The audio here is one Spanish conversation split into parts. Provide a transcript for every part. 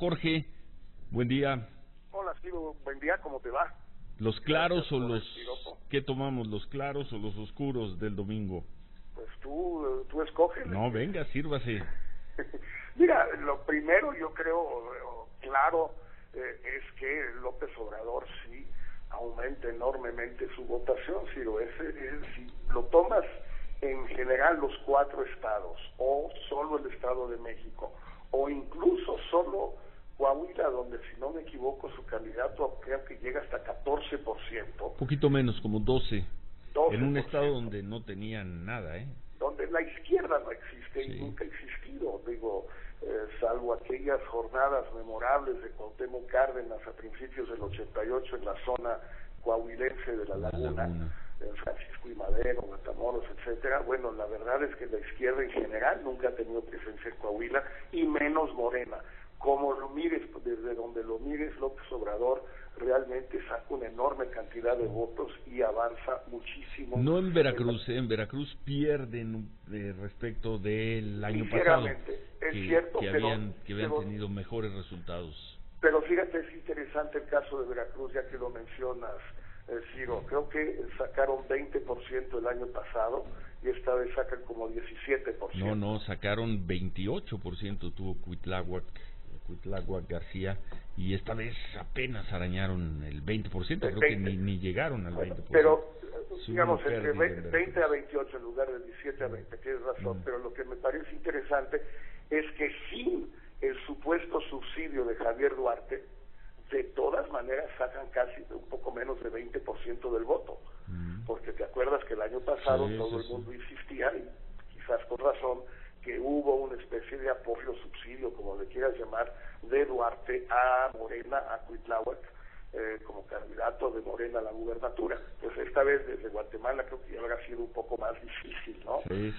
Jorge, buen día. Hola, Ciro, buen día, ¿cómo te va? ¿Los claros o los... ¿Qué tomamos, los claros o los oscuros del domingo? Pues tú escoges. No, venga, sírvase. Mira, lo primero yo creo, claro, es que López Obrador sí aumenta enormemente su votación, Ciro. Si lo tomas en general los 4 estados, o solo el Estado de México, o incluso solo Coahuila, donde si no me equivoco su candidato creo que llega hasta 14%. Un poquito menos, como 12. 12%. En un estado donde no tenían nada, donde la izquierda no existe, sí, y nunca ha existido, digo, salvo aquellas jornadas memorables de Cuauhtémoc Cárdenas a principios del 88 en la zona coahuilense de la Laguna, en Francisco y Madero, Matamoros, etcétera. Bueno, la verdad es que la izquierda en general nunca ha tenido presencia en Coahuila, y menos Morena. Como lo mires, desde donde lo mires, López Obrador realmente saca una enorme cantidad de votos y avanza muchísimo. No en Veracruz, en Veracruz pierden respecto del año pasado, es cierto, que habían tenido mejores resultados. Pero fíjate, es interesante el caso de Veracruz, ya que lo mencionas, Ciro. Creo que sacaron 20% el año pasado y esta vez sacan como 17%. No, sacaron 28%, tuvo Cuitláhuac García, y esta vez apenas arañaron el 20%, creo que ni llegaron al 20%. Pero, digamos, entre 20 a 28 en lugar de 17 a 20, tienes razón, pero lo que me parece interesante es que sin el supuesto subsidio de Javier Duarte, de todas maneras sacan casi un poco menos de 20% del voto, porque te acuerdas que el año pasado todo el mundo insistía, y quizás con razón, que hubo una especie de apoyo, subsidio, como le quieras llamar, de Duarte a Morena, a Cuitláhuac, como candidato de Morena a la gubernatura. Pues esta vez desde Guatemala creo que ya habrá sido un poco más difícil, ¿no? Sí.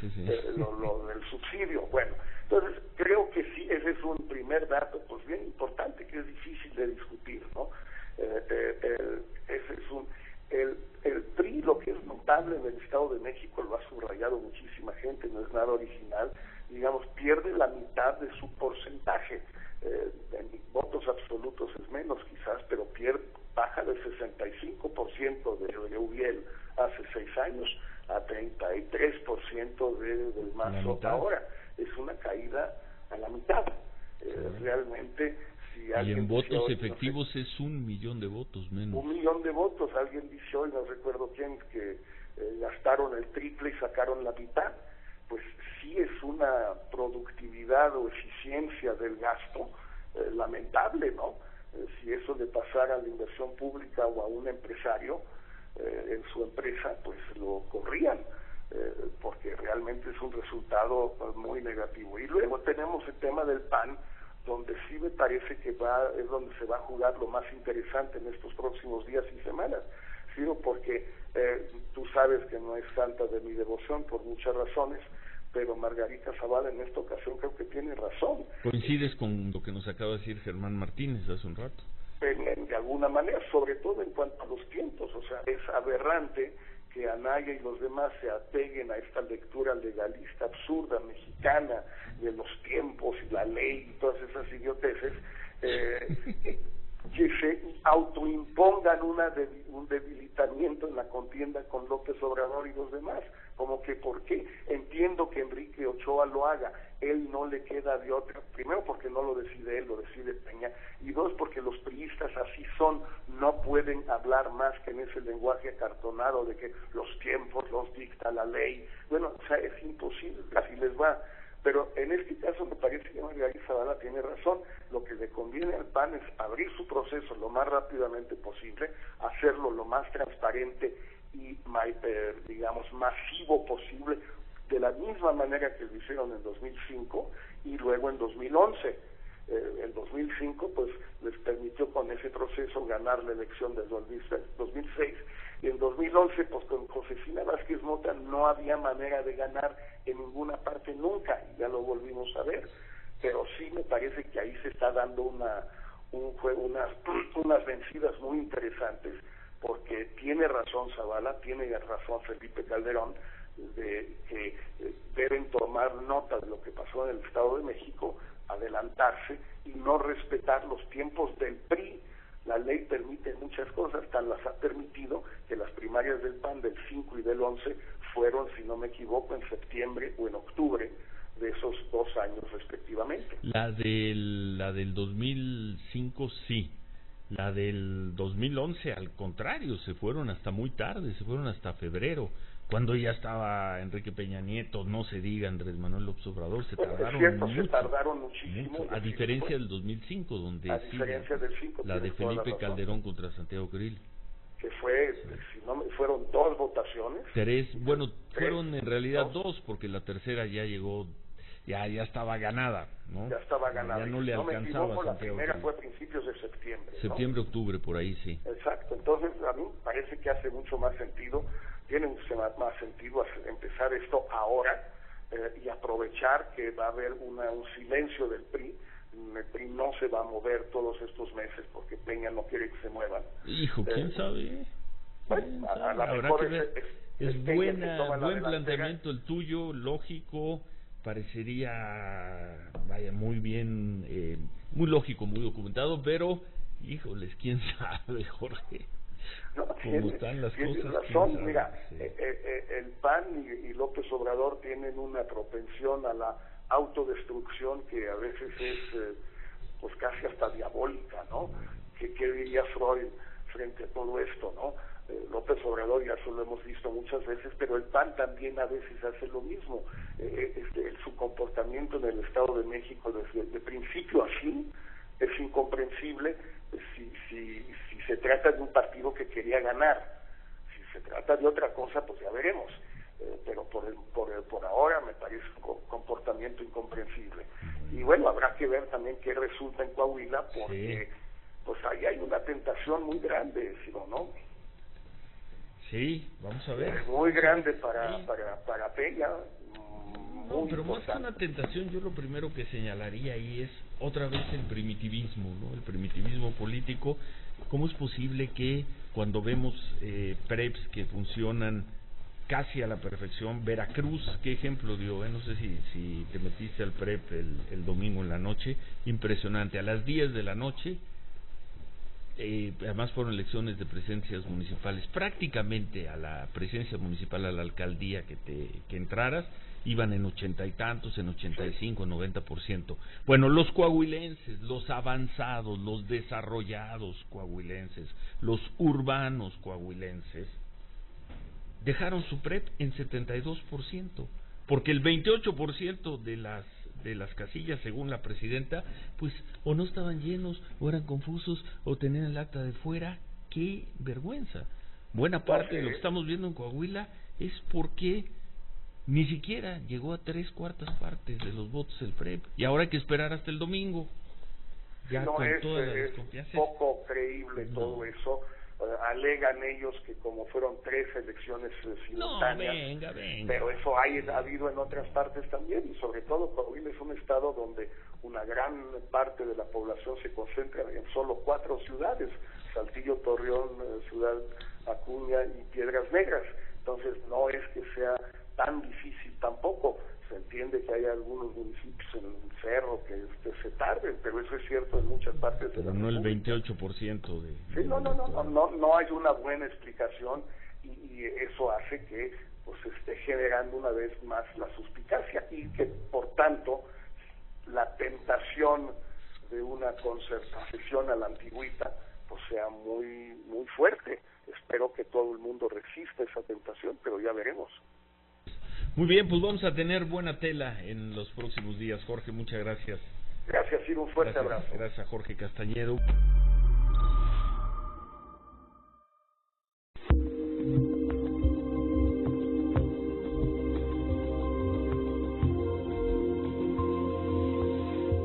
Lo del subsidio. Bueno, entonces creo que sí, ese es un primer dato, pues bien importante, que es difícil de discutir, ¿no? El PRI, lo que es notable en el Estado de México, lo ha subrayado muchísima gente, no es nada original, digamos, pierde la mitad de su porcentaje. En votos absolutos es menos quizás, pero baja del 65% de Uriel hace 6 años a 33% del Mazo ahora. Es una caída a la mitad. Realmente, si alguien... Y en votos efectivos es 1 millón de votos menos. 1 millón de votos. Alguien dice hoy, no recuerdo quién, que gastaron el triple y sacaron la mitad. Pues sí es una productividad o eficiencia del gasto lamentable, ¿no? Si eso le pasara a la inversión pública o a un empresario en su empresa, pues lo corrían, porque realmente es un resultado muy negativo. Y luego tenemos el tema del PAN, donde sí me parece que es donde se va a jugar lo más interesante en estos próximos días y semanas, sino porque tú sabes que no es santa de mi devoción por muchas razones, pero Margarita Zavala en esta ocasión creo que tiene razón. ¿Coincides con lo que nos acaba de decir Germán Martínez hace un rato? De alguna manera, sobre todo en cuanto a los tiempos. O sea, es aberrante que Anaya y los demás se apeguen a esta lectura legalista absurda mexicana de los tiempos y la ley y todas esas idioteces, que se autoimpongan un debilitamiento en la contienda con López Obrador y los demás. Como que, ¿por qué? Entiendo que Enrique Ochoa lo haga, él no le queda de otra, primero porque no lo decide él, lo decide Peña, y dos, porque los priistas así son, no pueden hablar más que en ese lenguaje acartonado de que los tiempos los dicta la ley. Bueno, o sea, es imposible, así les va. Pero en este caso me parece que Margarita Zavala tiene razón. Lo que le conviene al PAN es abrir su proceso lo más rápidamente posible, hacerlo lo más transparente y, digamos, masivo posible, de la misma manera que lo hicieron en 2005 y luego en 2011. En 2005, pues, les permitió con ese proceso ganar la elección del 2006, y en 2011, pues, con Josefina Vázquez Mota no había manera de ganar en ninguna parte nunca, y ya lo volvimos a ver. Pero sí me parece que ahí se está dando unas vencidas muy interesantes, porque tiene razón Zavala, tiene razón Felipe Calderón, de que deben tomar nota de lo que pasó en el Estado de México, adelantarse y no respetar los tiempos del PRI. La ley permite muchas cosas, tan las ha permitido que las primarias del PAN del 5 y del 11 fueron, si no me equivoco, en septiembre o en octubre de esos 2 años respectivamente. La del 2005 sí, la del 2011 al contrario, se fueron hasta muy tarde, se fueron hasta febrero, cuando ya estaba Enrique Peña Nieto, no se diga Andrés Manuel López Obrador, se tardaron se tardaron muchísimo. A diferencia del 2005, donde a diferencia del 5, la de Felipe Calderón contra Santiago Krill, que fue, si no fueron 2 votaciones. 3, bueno, fueron en realidad 2, porque la tercera ya llegó, ya estaba ganada, ¿no? Ya estaba ganada. Ya no le alcanzaba a Santiago. La primera fue a principios de septiembre. Septiembre, octubre, por ahí, sí. Exacto. Entonces, a mí me parece que hace mucho más sentido, tiene mucho más sentido empezar esto ahora y aprovechar que va a haber un silencio del PRI. El PRI no se va a mover todos estos meses porque Peña no quiere que se muevan. Hijo, ¿quién sabe? Bueno, a lo Habrá mejor que ver. Es buen planteamiento el tuyo, lógico, parecería, vaya, muy bien, muy lógico, muy documentado, pero, híjoles, quién sabe, Jorge. No, cómo están las cosas. Razón, mira, sí. El PAN y López Obrador tienen una propensión a la autodestrucción que a veces es pues casi hasta diabólica, ¿no? ¿Qué diría Freud frente a todo esto, no? López Obrador ya eso lo hemos visto muchas veces, pero el PAN también a veces hace lo mismo. Su comportamiento en el Estado de México desde principio a fin es incomprensible si se trata de un partido que quería ganar. Si se trata de otra cosa, pues ya veremos. Pero por ahora me parece un comportamiento incomprensible. Y bueno, habrá que ver también qué resulta en Coahuila, porque pues ahí hay una tentación muy grande, ¿no? Sí, vamos a ver. Muy grande para Peña. No, pero más que una tentación, yo lo primero que señalaría ahí es otra vez el primitivismo, ¿no? El primitivismo político. ¿Cómo es posible que cuando vemos PREPs que funcionan casi a la perfección, Veracruz, qué ejemplo dio, no sé si te metiste al PREP el domingo en la noche, impresionante, a las 10 de la noche, además fueron elecciones de presidencias municipales, prácticamente a la presidencia municipal, a la alcaldía que entraras, iban en 80 y tantos, en 85, 90%. Bueno, los coahuilenses, los avanzados, los desarrollados coahuilenses, los urbanos coahuilenses, dejaron su PREP en 72%, porque el 28% de las casillas, según la presidenta, pues o no estaban llenos, o eran confusos, o tenían el acta de fuera. ¡Qué vergüenza! Buena parte de lo que estamos viendo en Coahuila es porque ni siquiera llegó a 3/4 partes de los votos el PREP, y ahora hay que esperar hasta el domingo. Ya no, con es toda la desconfianza. Poco creíble todo eso. Alegan ellos que como fueron 3 elecciones simultáneas, venga. Pero eso ha habido en otras partes también, y sobre todo Coahuila es un estado donde una gran parte de la población se concentra en solo 4 ciudades: Saltillo, Torreón, Ciudad Acuña y Piedras Negras. Entonces no es que sea tan difícil tampoco. Se entiende que hay algunos municipios en el Cerro que se tarden, pero eso es cierto en muchas partes de la República. No el 28% de... Sí, no hay una buena explicación, y eso hace que pues esté generando una vez más la suspicacia, y que por tanto la tentación de una concertación a la antigüita pues sea muy muy fuerte. Espero que todo el mundo resista esa tentación, pero ya veremos. Muy bien, pues vamos a tener buena tela en los próximos días. Jorge, muchas gracias. Gracias, Ciro, un fuerte abrazo. Gracias a Jorge Castañedo.